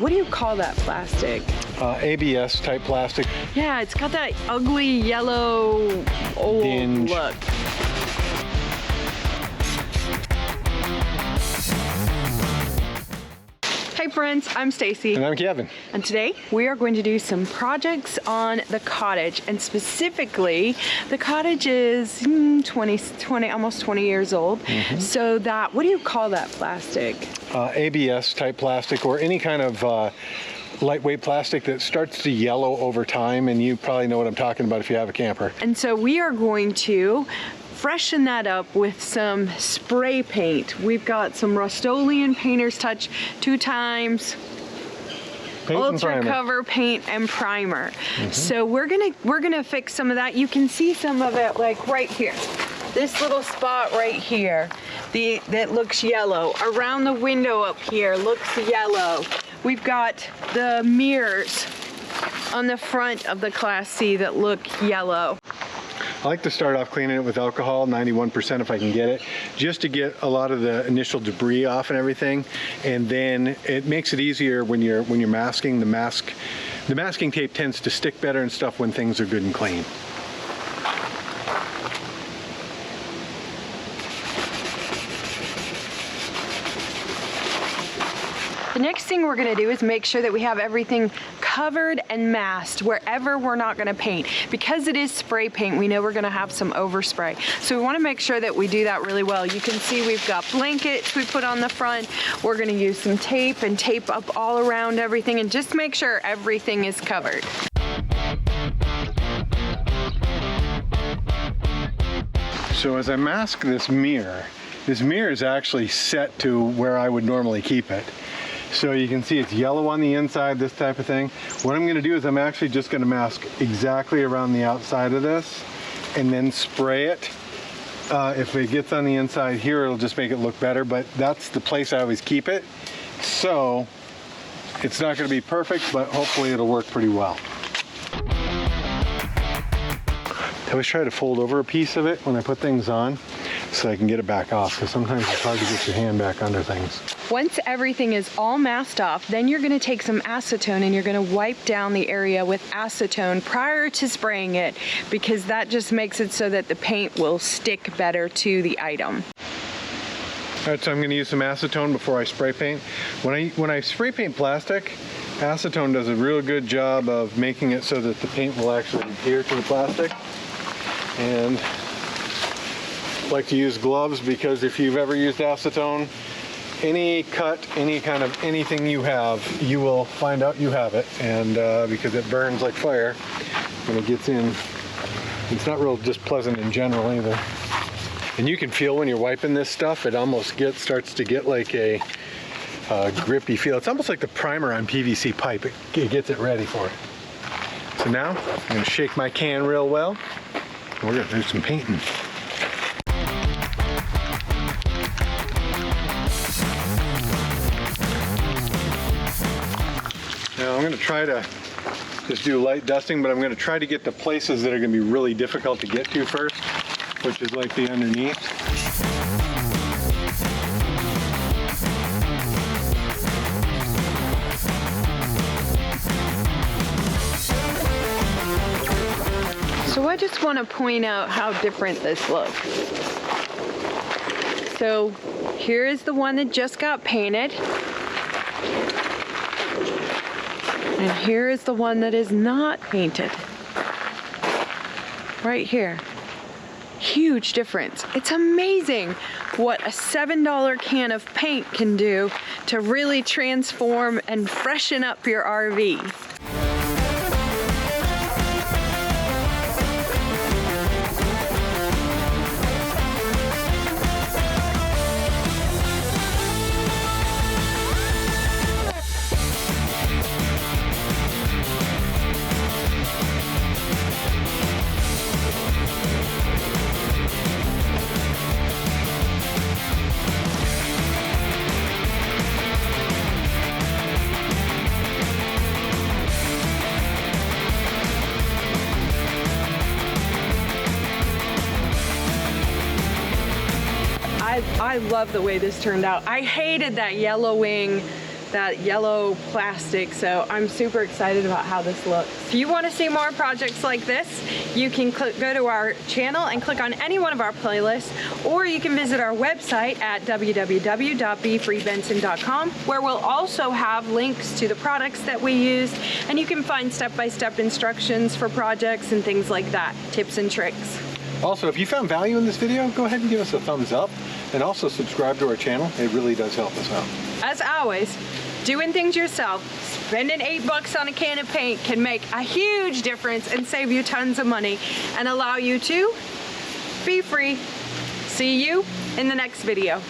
what do you call that plastic? ABS type plastic. Yeah, it's got that ugly yellow old Dinge look. Hey friends, I'm Stacy. And I'm Kevin. And today we are going to do some projects on the cottage, and specifically the cottage is almost 20 years old. So that, what do you call that plastic? ABS type plastic, or any kind of lightweight plastic that starts to yellow over time, and you probably know what I'm talking about if you have a camper. And so we are going to freshen that up with some spray paint. We've got some Rust-Oleum Painter's Touch 2x ultra cover paint and primer. So we're gonna fix some of that. You can see some of it like right here. This little spot right here, that looks yellow. Around the window up here looks yellow. We've got the mirrors on the front of the Class C that look yellow. I like to start off cleaning it with alcohol, 91% if I can get it, just to get a lot of the initial debris off and everything. And then it makes it easier when you're masking. The masking tape tends to stick better and stuff when things are good and clean. The next thing we're gonna do is make sure that we have everything covered and masked wherever we're not gonna paint. Because it is spray paint, we know we're gonna have some overspray. So we wanna make sure that we do that really well. You can see we've got blankets we put on the front. We're gonna use some tape and tape up all around everything and just make sure everything is covered. So as I mask this mirror is actually set to where I would normally keep it. So you can see it's yellow on the inside, this type of thing. What I'm gonna do is I'm actually just gonna mask exactly around the outside of this and then spray it. If it gets on the inside here, it'll just make it look better, but that's the place I always keep it. So it's not gonna be perfect, but hopefully it'll work pretty well. I always try to fold over a piece of it when I put things on so I can get it back off, because sometimes it's hard to get your hand back under things. Once everything is all masked off, then you're gonna take some acetone and you're gonna wipe down the area with acetone prior to spraying it, because that just makes it so that the paint will stick better to the item. All right, so I'm gonna use some acetone before I spray paint. When I spray paint plastic, acetone does a real good job of making it so that the paint will actually adhere to the plastic. And I like to use gloves, because if you've ever used acetone, any cut, any kind of anything you have, you will find out you have it. And because it burns like fire when it gets in, it's not real just pleasant in general either. And you can feel when you're wiping this stuff, it almost starts to get like a grippy feel. It's almost like the primer on PVC pipe. It gets it ready for it. So now I'm gonna shake my can real well. We're gonna do some painting. Now I'm gonna try to just do light dusting, but I'm gonna try to get the places that are gonna be really difficult to get to first, which is like the underneath. So I just want to point out how different this looks. So here is the one that just got painted. And here is the one that is not painted. Right here. Huge difference. It's amazing what a $7 can of paint can do to really transform and freshen up your RV. I love the way this turned out. I hated that yellowing that yellow plastic. So I'm super excited about how this looks. If you want to see more projects like this, you can go to our channel and click on any one of our playlists, or you can visit our website at www.befreebenson.com, where we'll also have links to the products that we use, and you can find step-by-step instructions for projects and things like that, tips and tricks. Also, if you found value in this video, go ahead and give us a thumbs up, and also subscribe to our channel. It really does help us out. As always, doing things yourself, spending $8 on a can of paint can make a huge difference and save you tons of money and allow you to be free. See you in the next video.